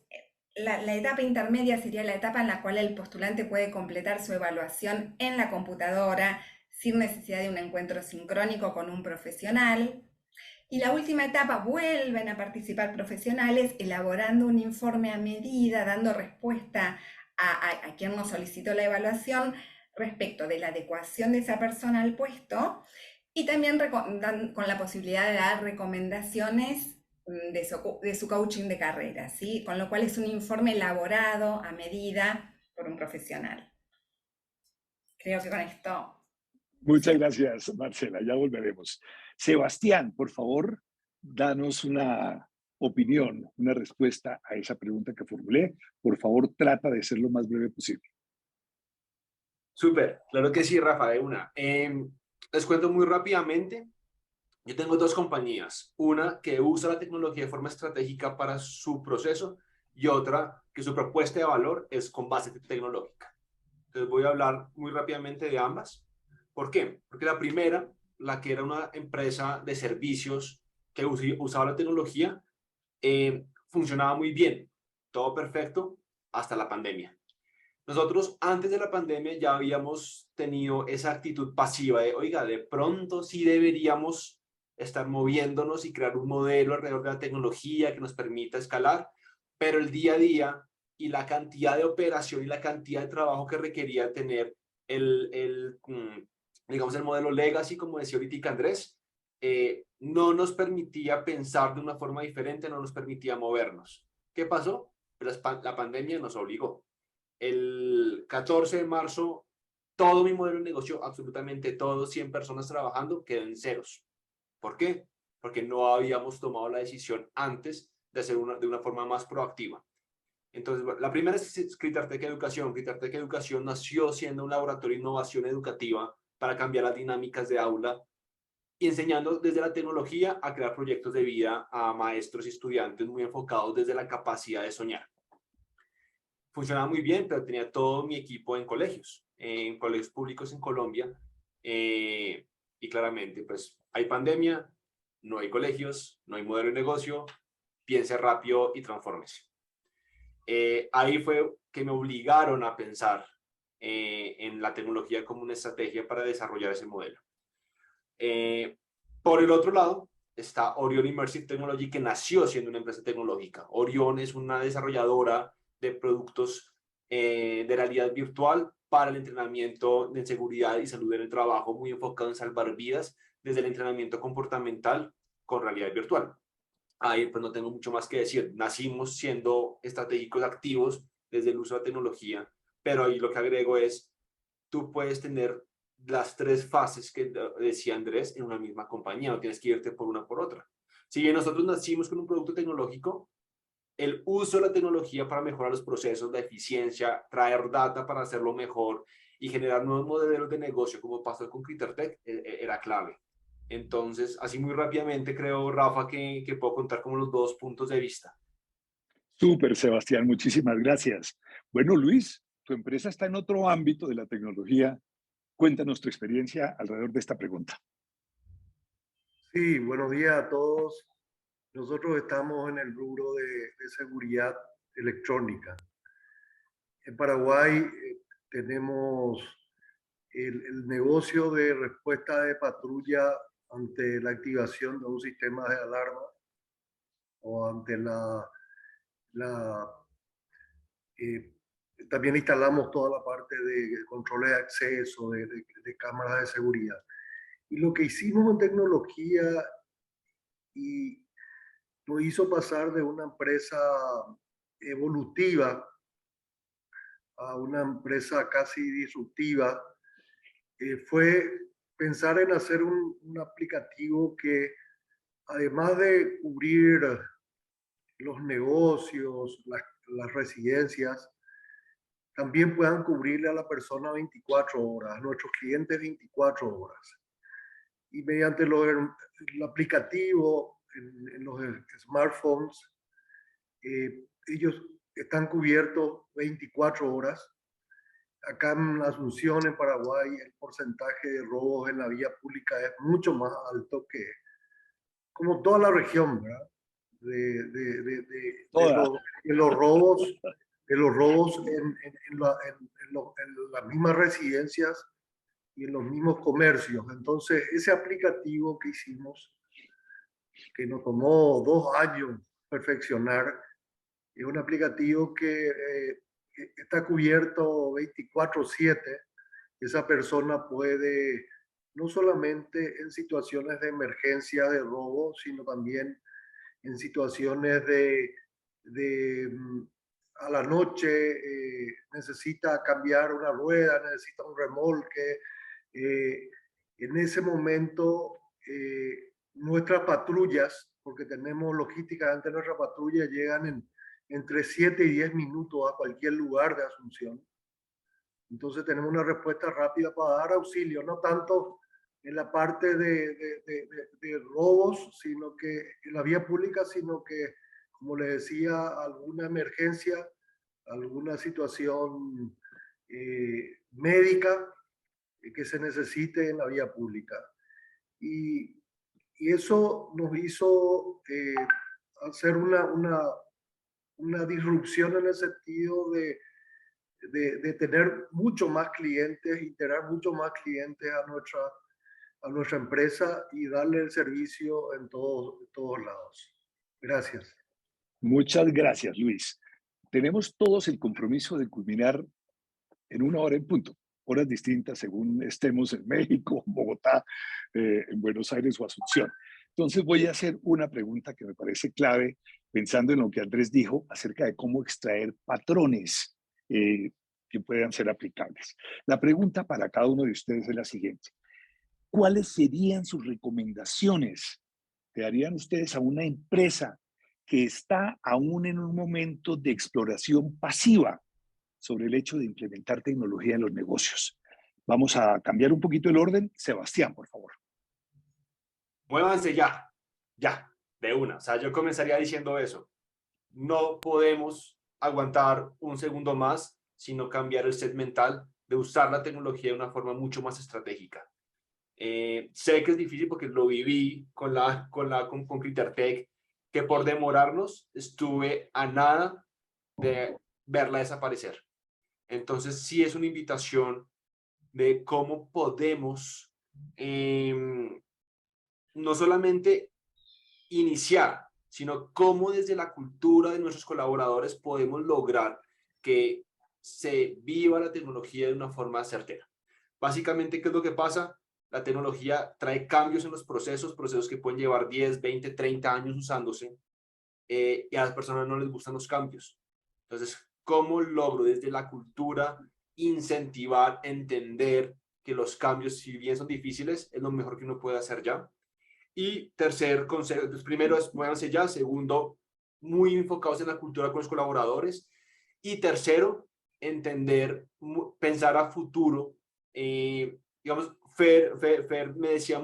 La etapa intermedia sería la etapa en la cual el postulante puede completar su evaluación en la computadora sin necesidad de un encuentro sincrónico con un profesional. Y la última etapa vuelven a participar profesionales elaborando un informe a medida, dando respuesta a quien nos solicitó la evaluación respecto de la adecuación de esa persona al puesto, y también con la posibilidad de dar recomendaciones de su coaching de carrera, ¿sí? Con lo cual es un informe elaborado a medida por un profesional. Creo que con esto... Muchas gracias, Marcela. Ya volveremos. Sebastián, por favor, danos una opinión, una respuesta a esa pregunta que formulé. Por favor, trata de ser lo más breve posible. Súper, claro que sí, Rafa, de una. Les cuento muy rápidamente. Yo tengo dos compañías, una que usa la tecnología de forma estratégica para su proceso y otra que su propuesta de valor es con base tecnológica. Entonces voy a hablar muy rápidamente de ambas. ¿Por qué? Porque la primera, la que era una empresa de servicios que usaba la tecnología, funcionaba muy bien, todo perfecto hasta la pandemia. Nosotros antes de la pandemia ya habíamos tenido esa actitud pasiva de, oiga, de pronto sí deberíamos estar moviéndonos y crear un modelo alrededor de la tecnología que nos permita escalar, pero el día a día y la cantidad de operación y la cantidad de trabajo que requería tener digamos, el modelo legacy, como decía ahorita Andrés, no nos permitía pensar de una forma diferente, no nos permitía movernos. ¿Qué pasó? La pandemia nos obligó. El 14 de marzo, todo mi modelo de negocio, absolutamente todo, 100 personas trabajando, quedó en ceros. ¿Por qué? Porque no habíamos tomado la decisión antes de hacer de una forma más proactiva. Entonces, la primera es Critartec Educación. Critartec Educación nació siendo un laboratorio de innovación educativa para cambiar las dinámicas de aula y enseñando desde la tecnología a crear proyectos de vida a maestros y estudiantes muy enfocados desde la capacidad de soñar. Funcionaba muy bien, pero tenía todo mi equipo en colegios públicos en Colombia, y claramente, pues, hay pandemia, no hay colegios, no hay modelo de negocio, piense rápido y transfórmese. Ahí fue que me obligaron a pensar en la tecnología como una estrategia para desarrollar ese modelo. Por el otro lado, está Orion Immersive Technology, que nació siendo una empresa tecnológica. Orion es una desarrolladora de productos de realidad virtual para el entrenamiento de seguridad y salud en el trabajo, muy enfocado en salvar vidas desde el entrenamiento comportamental con realidad virtual. Ahí pues no tengo mucho más que decir. Nacimos siendo estratégicos activos desde el uso de la tecnología, pero ahí lo que agrego es, tú puedes tener las tres fases que decía Andrés en una misma compañía, no tienes que irte por una por otra. Si bien nosotros nacimos con un producto tecnológico, el uso de la tecnología para mejorar los procesos, la eficiencia, traer data para hacerlo mejor y generar nuevos modelos de negocio, como pasó con Critartec, era clave. Entonces, así muy rápidamente creo, Rafa, que puedo contar como los dos puntos de vista. Súper, Sebastián, muchísimas gracias. Bueno, Luis, tu empresa está en otro ámbito de la tecnología. Cuéntanos tu experiencia alrededor de esta pregunta. Sí, buenos días a todos. Nosotros estamos en el rubro de seguridad electrónica. En Paraguay tenemos el negocio de respuesta de patrulla ante la activación de un sistema de alarma o ante también instalamos toda la parte de controles de acceso, de cámaras de seguridad. Y lo que hicimos en tecnología y nos hizo pasar de una empresa evolutiva a una empresa casi disruptiva, fue pensar en hacer un aplicativo que, además de cubrir los negocios, las residencias, también puedan cubrirle a la persona 24 horas, a nuestros clientes 24 horas. Y mediante el aplicativo en los smartphones, ellos están cubiertos 24 horas. Acá en Asunción, en Paraguay, el porcentaje de robos en la vía pública es mucho más alto que como toda la región, ¿verdad? De los robos en las mismas residencias y en los mismos comercios. Entonces, ese aplicativo que hicimos, que nos tomó 2 años perfeccionar, es un aplicativo que está cubierto 24/7. Esa persona puede, no solamente en situaciones de emergencia de robo, sino también en situaciones a la noche necesita cambiar una rueda, necesita un remolque. En ese momento, nuestras patrullas, porque tenemos logísticamente nuestras patrullas, llegan entre 7 y 10 minutos a cualquier lugar de Asunción. Entonces tenemos una respuesta rápida para dar auxilio, no tanto en la parte de robos, sino que en la vía pública, sino que, como le decía, alguna emergencia, alguna situación médica que se necesite en la vía pública. Y eso nos hizo hacer una disrupción en el sentido de tener mucho más clientes, integrar mucho más clientes a nuestra empresa y darle el servicio en todos lados. Gracias. Muchas gracias, Luis. tenemos todos el compromiso de culminar en 1 hora en punto, horas distintas según estemos en México, en Bogotá, en Buenos Aires o Asunción. Entonces voy a hacer una pregunta que me parece clave, pensando en lo que Andrés dijo acerca de cómo extraer patrones que puedan ser aplicables. La pregunta para cada uno de ustedes es la siguiente. ¿Cuáles serían sus recomendaciones que darían ustedes a una empresa que está aún en un momento de exploración pasiva sobre el hecho de implementar tecnología en los negocios? Vamos a cambiar un poquito el orden. Sebastián, por favor. Muévanse ya, de una. O sea, yo comenzaría diciendo eso. No podemos aguantar un segundo más, sino cambiar el set mental de usar la tecnología de una forma mucho más estratégica. Sé que es difícil porque lo viví con Critertech, que por demorarnos estuve a nada de verla desaparecer. Entonces sí es una invitación de cómo podemos no solamente iniciar, sino cómo desde la cultura de nuestros colaboradores podemos lograr que se viva la tecnología de una forma certera. Básicamente, ¿qué es lo que pasa? La tecnología trae cambios en los procesos que pueden llevar 10, 20, 30 años usándose, y a las personas no les gustan los cambios. Entonces, ¿cómo logro desde la cultura incentivar, entender que los cambios, si bien son difíciles, es lo mejor que uno puede hacer ya? Y tercer consejo, pues primero es muévanse ya. Segundo, muy enfocados en la cultura con los colaboradores. Y tercero, entender, pensar a futuro. Digamos, Fer me decía,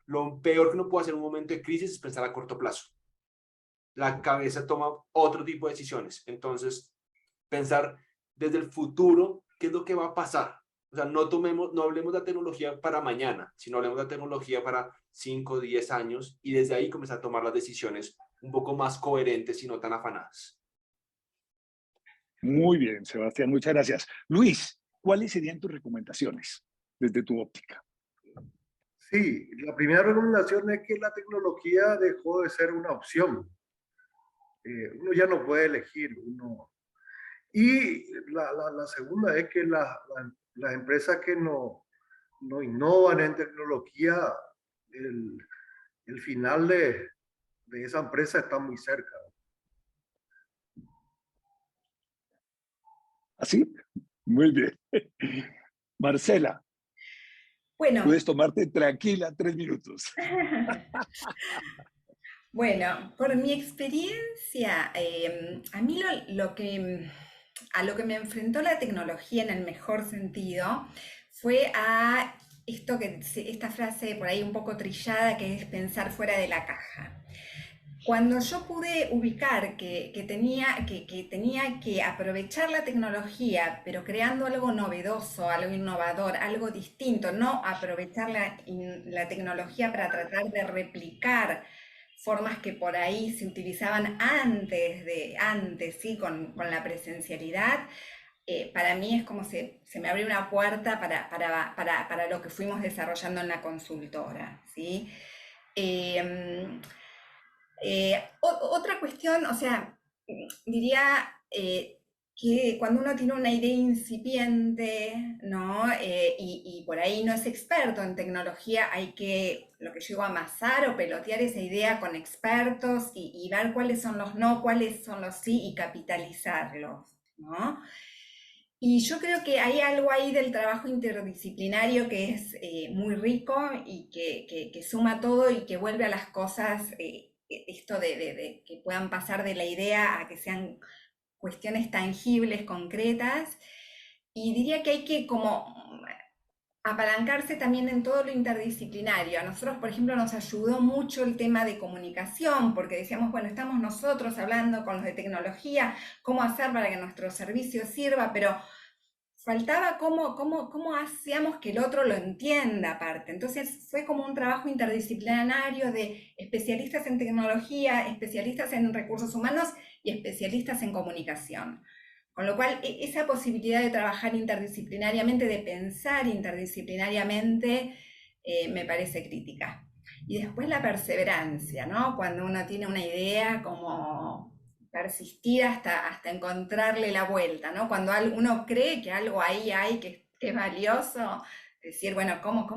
lo peor que uno puede hacer en un momento de crisis es pensar a corto plazo. La cabeza toma otro tipo de decisiones. Entonces, pensar desde el futuro, ¿qué es lo que va a pasar? O sea, no hablemos de la tecnología para mañana, sino hablemos de la tecnología para 5 o 10 años, y desde ahí comenzar a tomar las decisiones un poco más coherentes y no tan afanadas. Muy bien, Sebastián, muchas gracias. Luis, ¿cuáles serían tus recomendaciones desde tu óptica? Sí, la primera recomendación es que la tecnología dejó de ser una opción. Uno ya no puede elegir. Y la segunda es que las empresas que no innovan en tecnología, el final de esa empresa está muy cerca. ¿Así? Muy bien. Marcela, Bueno, puedes tomarte tranquila 3 minutos. bueno, por mi experiencia, a mí a lo que me enfrentó la tecnología en el mejor sentido fue a esta frase por ahí un poco trillada, que es pensar fuera de la caja. Cuando yo pude ubicar que tenía que aprovechar la tecnología, pero creando algo novedoso, algo innovador, algo distinto, no aprovechar la tecnología para tratar de replicar formas que por ahí se utilizaban antes, ¿sí? Con la presencialidad. Para mí es como se me abrió una puerta para lo que fuimos desarrollando en la consultora, ¿sí? Otra cuestión, o sea, diría que cuando uno tiene una idea incipiente, ¿no? Y por ahí no es experto en tecnología, hay que, lo que yo digo, amasar o pelotear esa idea con expertos y ver cuáles son los no, cuáles son los sí y capitalizarlos, ¿no? Y yo creo que hay algo ahí del trabajo interdisciplinario que es muy rico y que suma todo y que vuelve a las cosas, esto de que puedan pasar de la idea a que sean cuestiones tangibles, concretas. Y diría que hay que como apalancarse también en todo lo interdisciplinario. A nosotros, por ejemplo, nos ayudó mucho el tema de comunicación, porque decíamos, bueno, estamos nosotros hablando con los de tecnología, cómo hacer para que nuestro servicio sirva, pero faltaba cómo hacíamos que el otro lo entienda aparte. Entonces fue como un trabajo interdisciplinario de especialistas en tecnología, especialistas en recursos humanos y especialistas en comunicación. Con lo cual, esa posibilidad de trabajar interdisciplinariamente, de pensar interdisciplinariamente, me parece crítica. Y después la perseverancia, ¿no? Cuando uno tiene una idea como persistir hasta encontrarle la vuelta, ¿no? Cuando uno cree que algo ahí hay que es valioso, decir, bueno, ¿cómo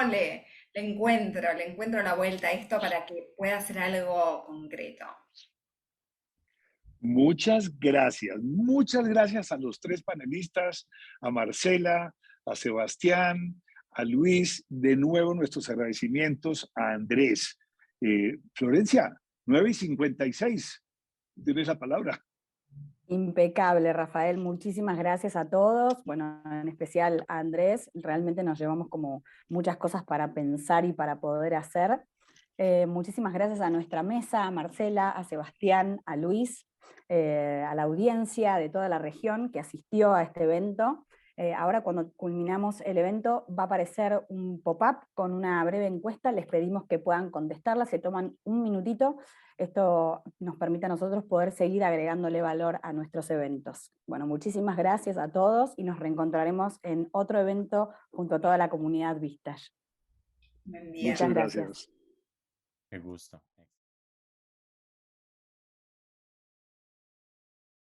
le encuentro la vuelta a esto para que pueda ser algo concreto? Muchas gracias a los tres panelistas, a Marcela, a Sebastián, a Luis, de nuevo nuestros agradecimientos a Andrés. Florencia, 9:56, tienes la palabra. Impecable, Rafael, muchísimas gracias a todos, bueno, en especial a Andrés, realmente nos llevamos como muchas cosas para pensar y para poder hacer. Muchísimas gracias a nuestra mesa, a Marcela, a Sebastián, a Luis, a la audiencia de toda la región que asistió a este evento. Ahora cuando culminamos el evento va a aparecer un pop-up con una breve encuesta, les pedimos que puedan contestarla, se toman un minutito, esto nos permite a nosotros poder seguir agregándole valor a nuestros eventos. Bueno, muchísimas gracias a todos y nos reencontraremos en otro evento junto a toda la comunidad Vistage. Buen día. Muchas Muchas gracias. gracias. Qué gusto.